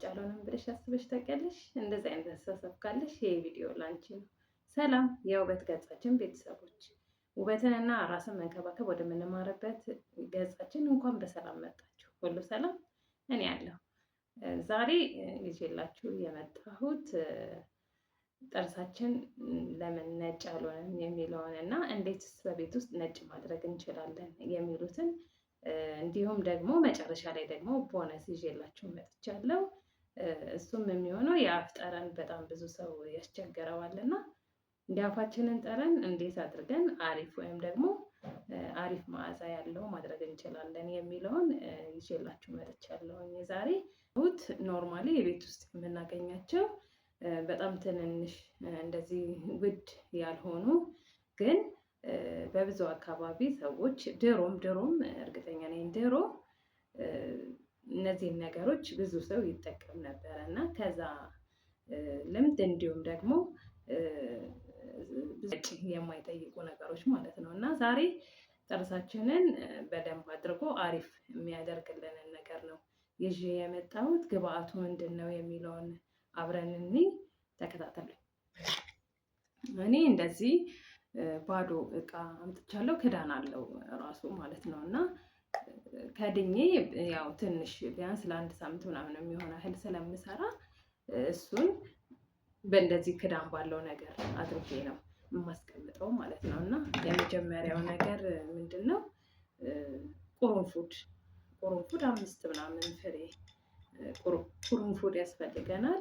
ነጭ አልሆነም ብለሽ አስበሽ ታውቂያለሽ? እንደዚህ አይነት አስተሳሰብ ካለሽ ይሄ ቪዲዮ ላንቺ ነው። ሰላም የውበት ገጻችን ቤተሰቦች፣ ውበትንና ራስን መንከባከብ ወደምንማርበት ገጻችን እንኳን በሰላም መጣችሁ። ሁሉ ሰላም፣ እኔ ያለሁ ዛሬ ይዤላችሁ የመጣሁት ጥርሳችን ለምን ነጭ አልሆነም የሚለውን እና እንዴትስ በቤት ውስጥ ነጭ ማድረግ እንችላለን የሚሉትን እንዲሁም ደግሞ መጨረሻ ላይ ደግሞ ቦነስ ይዤላችሁ መጥቻለሁ። እሱም የሚሆነው የአፍ ጠረን በጣም ብዙ ሰው ያስቸግረዋል እና የአፋችንን ጠረን እንዴት አድርገን አሪፍ ወይም ደግሞ አሪፍ መዓዛ ያለው ማድረግ እንችላለን የሚለውን ይዤላችሁ መጥቻለሁ። ዛሬ ኖርማሊ የቤት ውስጥ የምናገኛቸው በጣም ትንንሽ እንደዚህ ውድ ያልሆኑ ግን በብዙ አካባቢ ሰዎች ድሮም እርግጠኛ ነኝ ድሮ እነዚህን ነገሮች ብዙ ሰው ይጠቀም ነበረ እና ከዛ ልምድ እንዲሁም ደግሞ ወጪ የማይጠይቁ ነገሮች ማለት ነው እና ዛሬ ጥርሳችንን በደንብ አድርጎ አሪፍ የሚያደርግልንን ነገር ነው ይዤ የመጣሁት። ግብአቱ ምንድን ነው የሚለውን አብረን ተከታተሉ። እኔ እንደዚህ ባዶ እቃ አምጥቻለሁ። ክዳን አለው ራሱ ማለት ነው እና ከድኜ ያው ትንሽ ቢያንስ ለአንድ ሳምንት ምናምን የሚሆን ያህል ስለምሰራ እሱን በእንደዚህ ክዳን ባለው ነገር አድርጌ ነው የማስቀምጠው ማለት ነው። እና የመጀመሪያው ነገር ምንድን ነው? ቁርንፉድ 5 ምናምን ፍሬ ቁርንፉድ ያስፈልገናል።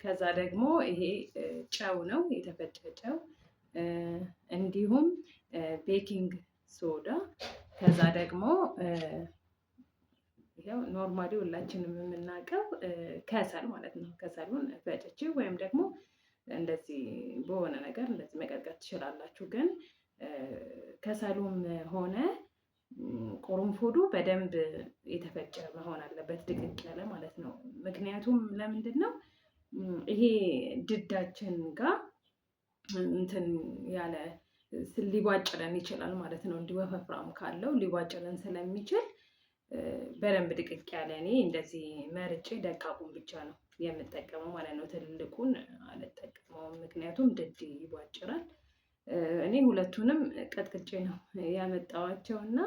ከዛ ደግሞ ይሄ ጨው ነው፣ የተፈጨ ጨው፣ እንዲሁም ቤኪንግ ሶዳ። ከዛ ደግሞ ያው ኖርማሊ ሁላችንም የምናውቀው ከሰል ማለት ነው። ከሰሉን ፈጭቼ ወይም ደግሞ እንደዚህ በሆነ ነገር እንደዚህ መቀጥቀጥ ትችላላችሁ። ግን ከሰሉም ሆነ ቁርንፉዱ በደንብ የተፈጨ መሆን አለበት፣ ድቅቅ ያለ ማለት ነው። ምክንያቱም ለምንድን ነው ይሄ ድዳችን ጋር እንትን ያለ ሊቧጭረን ይችላል ማለት ነው። እንዲህ ወፈፍራም ካለው ሊቧጭረን ስለሚችል በደንብ ድቅቅ ያለ እኔ እንደዚህ መርጬ ደቃቁን ብቻ ነው የምጠቀመው ማለት ነው። ትልልቁን አልጠቀመውም ምክንያቱም ድድ ይቧጭራል። እኔ ሁለቱንም ቀጥቅጬ ነው ያመጣዋቸው እና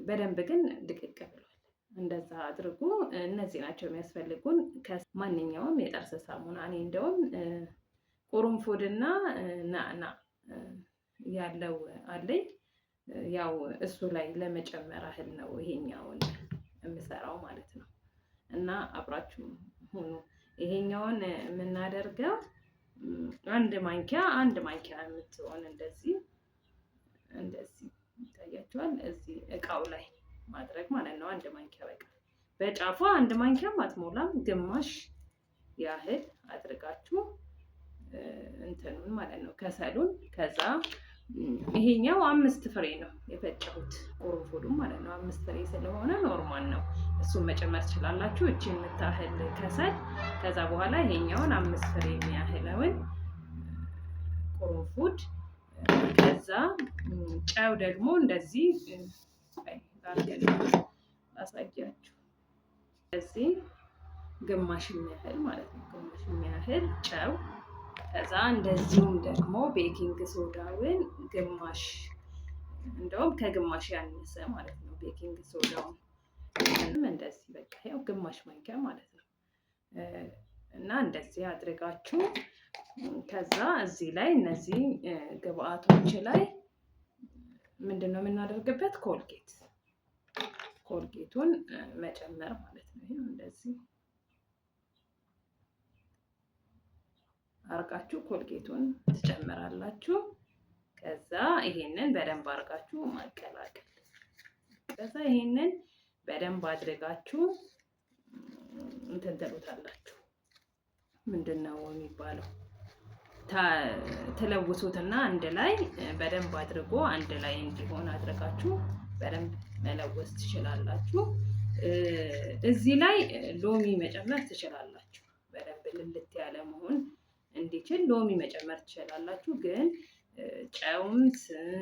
በደንብ ግን ድቅቅ ብሏል። እንደዛ አድርጎ እነዚህ ናቸው የሚያስፈልጉን ከማንኛውም የጥርስ ሳሙና። እኔ እንደውም ቁርንፉድና ናዕና ያለው አለኝ። ያው እሱ ላይ ለመጨመር ያህል ነው ይሄኛውን የምሰራው ማለት ነው። እና አብራችሁ ሁኑ። ይሄኛውን የምናደርገው አንድ ማንኪያ የምትሆን እንደዚህ ይታያችኋል፣ እዚህ እቃው ላይ ማድረግ ማለት ነው። አንድ ማንኪያ በቃ በጫፏ አንድ ማንኪያም አትሞላም፣ ግማሽ ያህል አድርጋችሁ እንትኑን ማለት ነው ከሰሉን። ከዛ ይሄኛው 5 ፍሬ ነው የፈጨሁት ቁርንፉዱን ማለት ነው። 5 ፍሬ ስለሆነ ኖርማል ነው፣ እሱን መጨመር ትችላላችሁ። እቺ የምታህል ከሰል። ከዛ በኋላ ይሄኛውን 5 ፍሬ የሚያህለውን ቁርንፉድ። ከዛ ጨው ደግሞ እንደዚህ ላሳያችሁ፣ እዚህ ግማሽ የሚያህል ማለት ነው፣ ግማሽ የሚያህል ጨው። ከዛ እንደዚሁም ደግሞ ቤኪንግ ሶዳውን ግማሽ፣ እንደውም ከግማሽ ያነሰ ማለት ነው ቤኪንግ ሶዳውን እንደዚህ በቃ ያው ግማሽ ማንኪያ ማለት ነው። እና እንደዚህ አድርጋችሁ ከዛ እዚህ ላይ እነዚህ ግብአቶች ላይ ምንድነው የምናደርግበት? ኮልጌቱን መጨመር ማለት ነው። ይሄ እንደዚህ አርጋችሁ ኮልጌቱን ትጨምራላችሁ። ከዛ ይሄንን በደንብ አርጋችሁ ማቀላቀል። ከዛ ይሄንን በደንብ አድርጋችሁ እንትን ትሉታላችሁ። ምንድነው የሚባለው? ተለውሱትና አንድ ላይ በደንብ አድርጎ አንድ ላይ እንዲሆን አድርጋችሁ በደንብ መለወስ ትችላላችሁ። እዚህ ላይ ሎሚ መጨመር ትችላላችሁ። በደንብ ልልት ያለ መሆን እንዲችል ሎሚ መጨመር ትችላላችሁ። ግን ጨውም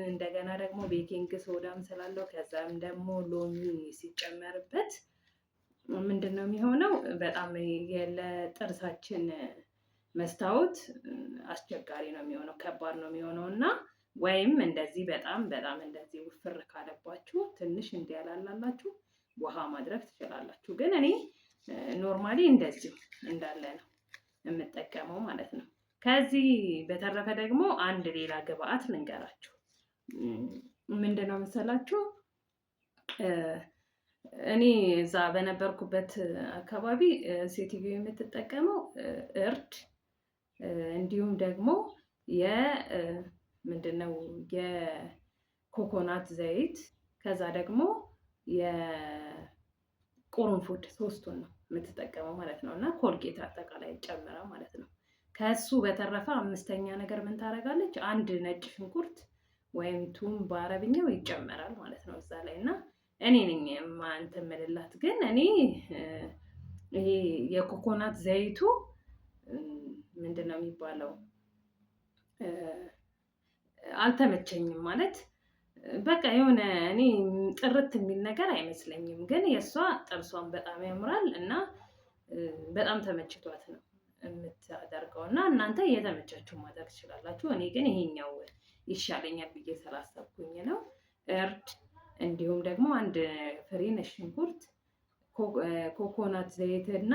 እንደገና ደግሞ ቤኪንግ ሶዳም ስላለው ከዛም ደግሞ ሎሚ ሲጨመርበት ምንድን ነው የሚሆነው? በጣም ለጥርሳችን መስታወት አስቸጋሪ ነው የሚሆነው፣ ከባድ ነው የሚሆነው እና ወይም እንደዚህ በጣም በጣም እንደዚህ ውፍር ካለባችሁ ትንሽ እንዲያላላላችሁ ውሃ ማድረግ ትችላላችሁ። ግን እኔ ኖርማሊ እንደዚህ እንዳለ ነው የምጠቀመው ማለት ነው። ከዚህ በተረፈ ደግሞ አንድ ሌላ ግብአት ልንገራችሁ። ምንድን ነው መሰላችሁ? እኔ እዛ በነበርኩበት አካባቢ ሴትዮ የምትጠቀመው እርድ እንዲሁም ደግሞ ምንድነው የኮኮናት ዘይት ከዛ ደግሞ የቁርንፉድ ሶስቱን ነው የምትጠቀመው ማለት ነው። እና ኮልጌት አጠቃላይ ጨምራ ማለት ነው። ከሱ በተረፈ አምስተኛ ነገር ምን ታደርጋለች? አንድ ነጭ ሽንኩርት ወይም ቱም በአረብኛው ይጨመራል ማለት ነው እዛ ላይ እና እኔ ነኝ እንትን የምልላት። ግን እኔ ይሄ የኮኮናት ዘይቱ ምንድን ነው የሚባለው አልተመቸኝም ማለት በቃ የሆነ እኔ ጥርት የሚል ነገር አይመስለኝም። ግን የእሷ ጥርሷን በጣም ያምራል እና በጣም ተመችቷት ነው የምታደርገው እና እናንተ እየተመቻችሁ ማድረግ ትችላላችሁ። እኔ ግን ይሄኛው ይሻለኛል ብዬ ስላሰብኩኝ ነው። እርድ እንዲሁም ደግሞ አንድ ፍሬ ነጭ ሽንኩርት፣ ኮኮናት ዘይት እና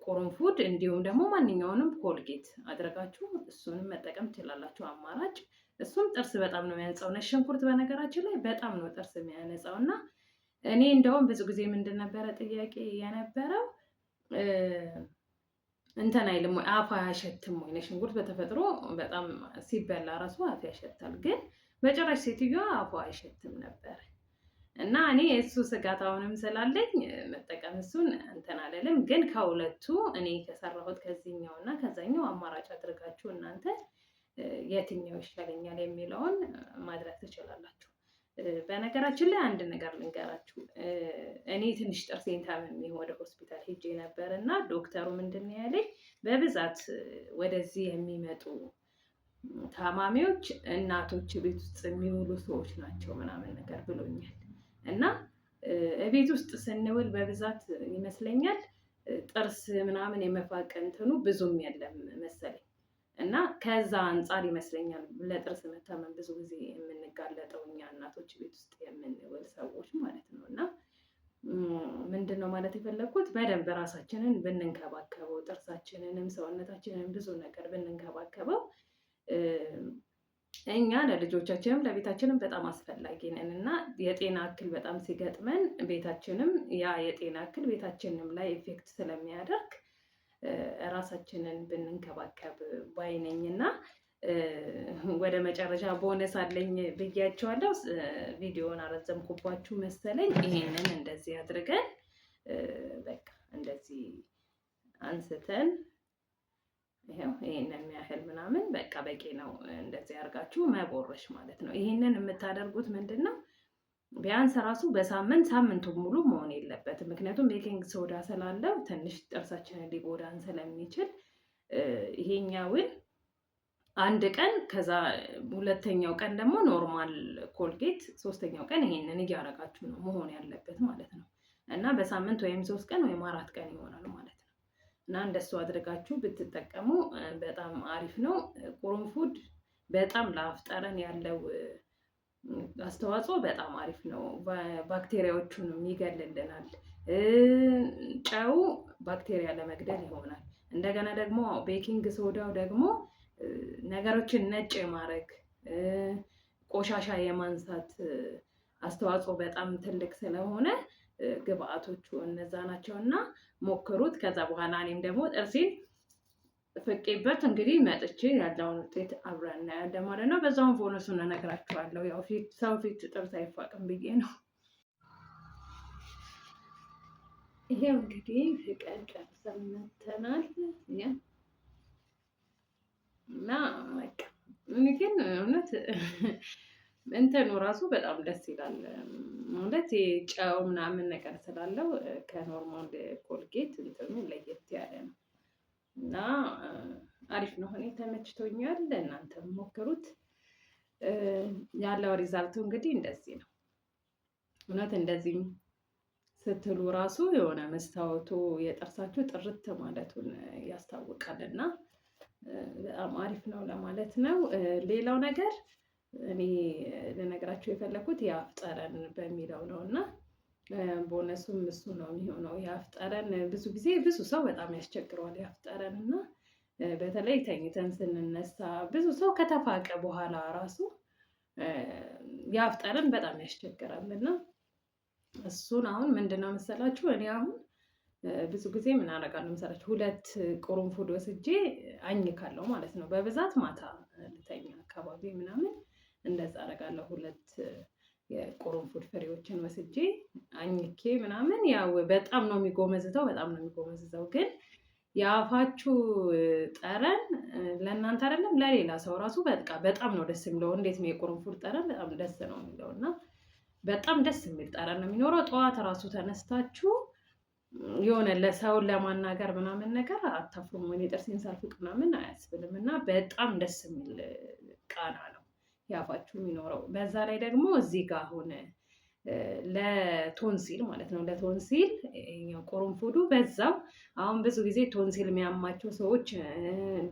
ቁርንፉድ እንዲሁም ደግሞ ማንኛውንም ኮልጌት አድርጋችሁ እሱንም መጠቀም ትችላላችሁ አማራጭ። እሱም ጥርስ በጣም ነው የሚያነጻው። ነጭ ሽንኩርት በነገራችን ላይ በጣም ነው ጥርስ የሚያነጻው እና እኔ እንደውም ብዙ ጊዜ ምንድን ነበረ ጥያቄ የነበረው እንትን አይልም ወይ አፍ አያሸትም ወይ? ነጭ ሽንኩርት በተፈጥሮ በጣም ሲበላ ራሱ አፍ ያሸታል፣ ግን በጭራሽ ሴትዮዋ አፏ አይሸትም ነበር እና እኔ እሱ ስጋት አሁንም ስላለኝ መጠቀም እሱን እንትን አልልም። ግን ከሁለቱ እኔ ከሰራሁት ከዚህኛው እና ከዛኛው አማራጭ አድርጋችሁ እናንተ የትኛው ይሻለኛል የሚለውን ማድረግ ትችላላችሁ። በነገራችን ላይ አንድ ነገር ልንገራችሁ። እኔ ትንሽ ጥርሴን ታምሜ ወደ ሆስፒታል ሄጄ ነበር እና ዶክተሩ ምንድን ነው ያለኝ፣ በብዛት ወደዚህ የሚመጡ ታማሚዎች እናቶች ቤት ውስጥ የሚውሉ ሰዎች ናቸው ምናምን ነገር ብሎኛል። እና ቤት ውስጥ ስንውል በብዛት ይመስለኛል ጥርስ ምናምን የመፋቅ እንትኑ ብዙም የለም መሰለኝ እና ከዛ አንጻር ይመስለኛል ለጥርስ መታመም ብዙ ጊዜ የምንጋለጠው እኛ እናቶች ቤት ውስጥ የምንውል ሰዎች ማለት ነው። እና ምንድን ነው ማለት የፈለግኩት በደንብ ራሳችንን ብንንከባከበው፣ ጥርሳችንንም ሰውነታችንን ብዙ ነገር ብንንከባከበው እኛ ለልጆቻችንም ለቤታችንም በጣም አስፈላጊ ነን እና የጤና እክል በጣም ሲገጥመን ቤታችንም ያ የጤና እክል ቤታችንም ላይ ኢፌክት ስለሚያደርግ ራሳችንን ብንንከባከብ ባይነኝ እና ወደ መጨረሻ ቦነስ አለኝ ብያቸዋለሁ። ቪዲዮውን አረዘምኩባችሁ መሰለኝ። ይሄንን እንደዚህ አድርገን በቃ እንደዚህ አንስተን ይሄው ይሄንን ያህል ምናምን በቃ በቂ ነው። እንደዚህ አድርጋችሁ መቦረሽ ማለት ነው። ይሄንን የምታደርጉት ምንድን ነው ቢያንስ ራሱ በሳምንት ሳምንቱን ሙሉ መሆን የለበትም። ምክንያቱም ቤኪንግ ሶዳ ስላለው ትንሽ ጥርሳችንን ሊጎዳን ስለሚችል ይሄኛውን አንድ ቀን ከዛ ሁለተኛው ቀን ደግሞ ኖርማል ኮልጌት፣ ሶስተኛው ቀን ይሄንን እያደረጋችሁ ነው መሆን ያለበት ማለት ነው። እና በሳምንት ወይም 3 ቀን ወይም 4 ቀን ይሆናል ማለት ነው። እና እንደሱ አድርጋችሁ ብትጠቀሙ በጣም አሪፍ ነው። ቁርንፉድ በጣም ለአፍ ጠረን ያለው አስተዋጽኦ በጣም አሪፍ ነው። ባክቴሪያዎቹንም ይገልልናል። ጨው ባክቴሪያ ለመግደል ይሆናል። እንደገና ደግሞ ቤኪንግ ሶዳው ደግሞ ነገሮችን ነጭ የማድረግ ቆሻሻ የማንሳት አስተዋጽኦ በጣም ትልቅ ስለሆነ ግብአቶቹ እነዛ ናቸው እና ሞክሩት። ከዛ በኋላ እኔም ደግሞ ጥርሴን ፍቄበት እንግዲህ መጥቼ ያለውን ውጤት አብረን እናያለን ማለት ነው። በዛውም ቦነሱን እነግራችኋለሁ። ያው ሰው ፊት ጥርስ አይፋቅም ብዬ ነው። ይሄው እንግዲህ ፍቀን ጨርሰን መተናል እና በቃ ግን እውነት እንትኑ ራሱ በጣም ደስ ይላል ማለት ጨው ምናምን ነገር ስላለው ከኖርማል ኮልጌት እንትኑ ለየት ያለ ነው እና አሪፍ ነው። እኔ ተመችቶኛል። እናንተም ሞክሩት። ያለው ሪዛልቱ እንግዲህ እንደዚህ ነው። እውነት እንደዚህ ስትሉ ራሱ የሆነ መስታወቱ የጥርሳችሁ ጥርት ማለቱን ያስታውቃልና በጣም አሪፍ ነው ለማለት ነው። ሌላው ነገር እኔ ልነግራችሁ የፈለኩት የአፍ ጠረን በሚለው ነው እና ቦነሱም እሱ ነው የሚሆነው። የአፍ ጠረን ብዙ ጊዜ ብዙ ሰው በጣም ያስቸግረዋል የአፍ ጠረን እና በተለይ ተኝተን ስንነሳ ብዙ ሰው ከተፋቀ በኋላ ራሱ የአፍ ጠረን በጣም ያስቸግራል እና እሱን አሁን ምንድነው መሰላችሁ እኔ አሁን ብዙ ጊዜ ምን አደርጋለሁ መሰላችሁ 2 ቁርንፉድ ወስጄ አኝካለሁ ማለት ነው። በብዛት ማታ ልተኛ አካባቢ ምናምን እንደዛ አደርጋለሁ። 2 የቁርንፉድ ፍሬዎችን ወስጄ አኝኬ ምናምን ያው በጣም ነው የሚጎመዝተው ግን የአፋችሁ ጠረን ለእናንተ አይደለም ለሌላ ሰው ራሱ በጣም ነው ደስ የሚለው። እንዴት ነው የቁርንፉድ ጠረን በጣም ደስ ነው የሚለው እና በጣም ደስ የሚል ጠረን ነው የሚኖረው። ጠዋት ራሱ ተነስታችሁ የሆነ ለሰውን ለማናገር ምናምን ነገር አታፍሩም። እኔ ጥርሴን ሳልፍቅ ምናምን አያስብልም እና በጣም ደስ የሚል ቃና ነው ያፋችሁ የሚኖረው። በዛ ላይ ደግሞ እዚህ ጋር ሆነ ለቶንሲል ማለት ነው ለቶንሲል ቁርንፉዱ በዛው አሁን ብዙ ጊዜ ቶንሲል የሚያማቸው ሰዎች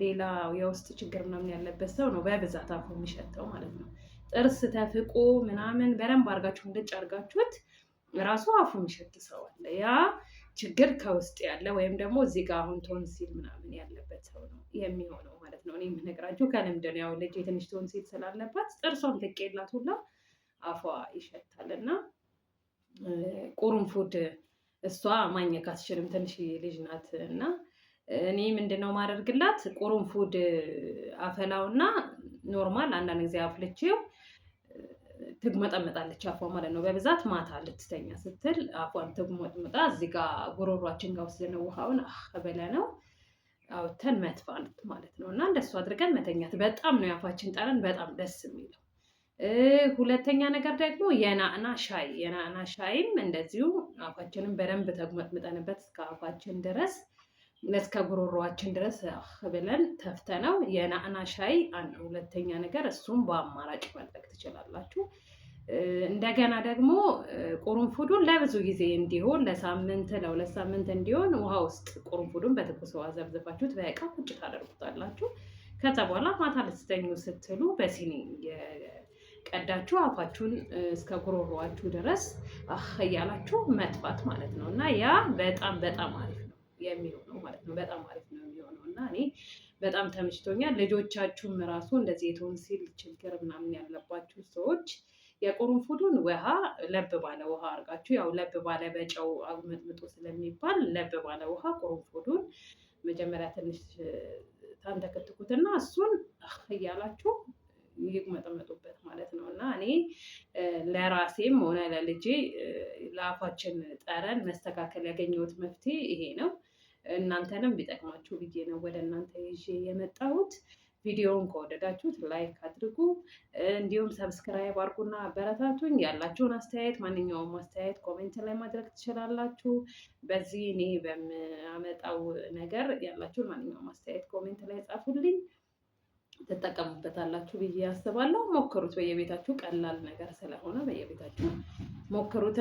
ሌላ የውስጥ ችግር ምናምን ያለበት ሰው ነው በብዛት አፉ የሚሸተው ማለት ነው። ጥርስ ተፍቆ ምናምን በደንብ አድርጋችሁ እንድጭ አድርጋችሁት ራሱ አፉ የሚሸት ሰው አለ። ያ ችግር ከውስጥ ያለ ወይም ደግሞ እዚህ ጋር አሁን ቶንሲል ምናምን ያለበት ሰው ነው የሚሆነው ማለት ነው። እኔ የምነግራችሁ ከልምድ ነው። ያው ልጅ ትንሽ ቶንሲል ስላለባት ጥርሷን ፍቄላት ሁላ አፏ ይሸታል እና ቁርንፉድ እሷ ማኘክ አትችልም፣ ትንሽ ልጅ ናት እና እኔ ምንድነው ማደርግላት ቁርንፉድ አፈላውና ኖርማል አንዳንድ ጊዜ አፍልቼው ትግመጠመጣለች አፏ ማለት ነው። በብዛት ማታ ልትተኛ ስትል አፏን ትግመጥመጣ እዚህ ጋር ጉሮሯችን ጋር ወስደን ውሃውን በለነው አውጥተን መትፋት ማለት ነው እና እንደሱ አድርገን መተኛት በጣም ነው ያፋችን ጠረን በጣም ደስ የሚለው። ሁለተኛ ነገር ደግሞ የናዕና ሻይም እንደዚሁ አፋችንን በደንብ ተግመጥምጠንበት እስከ አፋችን ድረስ እስከ ጉሮሮአችን ድረስ ብለን ተፍተነው የናዕና ሻይ ሁለተኛ ነገር እሱም በአማራጭ ማድረግ ትችላላችሁ። እንደገና ደግሞ ቁርንፉዱን ለብዙ ጊዜ እንዲሆን ለ2 ሳምንት እንዲሆን ውሃ ውስጥ ቁርንፉዱን በትኩስ ውሃ ዘብዝባችሁት በእቃ ቁጭ ታደርጉታላችሁ። ከዛ በኋላ ማታ ልትተኙ ስትሉ በሲኒ ቀዳችሁ አፋችሁን እስከ ጉሮሮአችሁ ድረስ እያላችሁ መጥፋት ማለት ነው እና ያ በጣም በጣም አሪፍ ነው የሚሆነው ማለት ነው። በጣም አሪፍ ነው የሚሆነው እና እኔ በጣም ተመችቶኛል። ልጆቻችሁም ራሱ እንደዚህ የቶንሲል ችግር ምናምን ያለባችሁ ሰዎች የቁርንፉዱን ውሃ ለብ ባለ ውሃ አድርጋችሁ ያው ለብ ባለ በጨው አጉመጥምጡ ስለሚባል ለብ ባለ ውሃ ቁርንፉዱን መጀመሪያ ትንሽ ታንተከትኩትና እሱን እያላችሁ ይጉመጠመጡበት ማለት ነው እና እኔ ለራሴም ሆነ ለልጄ ለአፋችን ጠረን መስተካከል ያገኘሁት መፍትሄ ይሄ ነው። እናንተንም ቢጠቅማችሁ ብዬ ነው ወደ እናንተ ይዤ የመጣሁት። ቪዲዮውን ከወደዳችሁት ላይክ አድርጉ፣ እንዲሁም ሰብስክራይብ አድርጉና አበረታቱኝ። ያላችሁን አስተያየት ማንኛውም አስተያየት ኮሜንት ላይ ማድረግ ትችላላችሁ። በዚህ እኔ በማመጣው ነገር ያላችሁን ማንኛውም አስተያየት ኮሜንት ላይ ጻፉልኝ። ትጠቀሙበታላችሁ ብዬ አስባለሁ። ሞክሩት በየቤታችሁ፣ ቀላል ነገር ስለሆነ በየቤታችሁ ሞክሩት።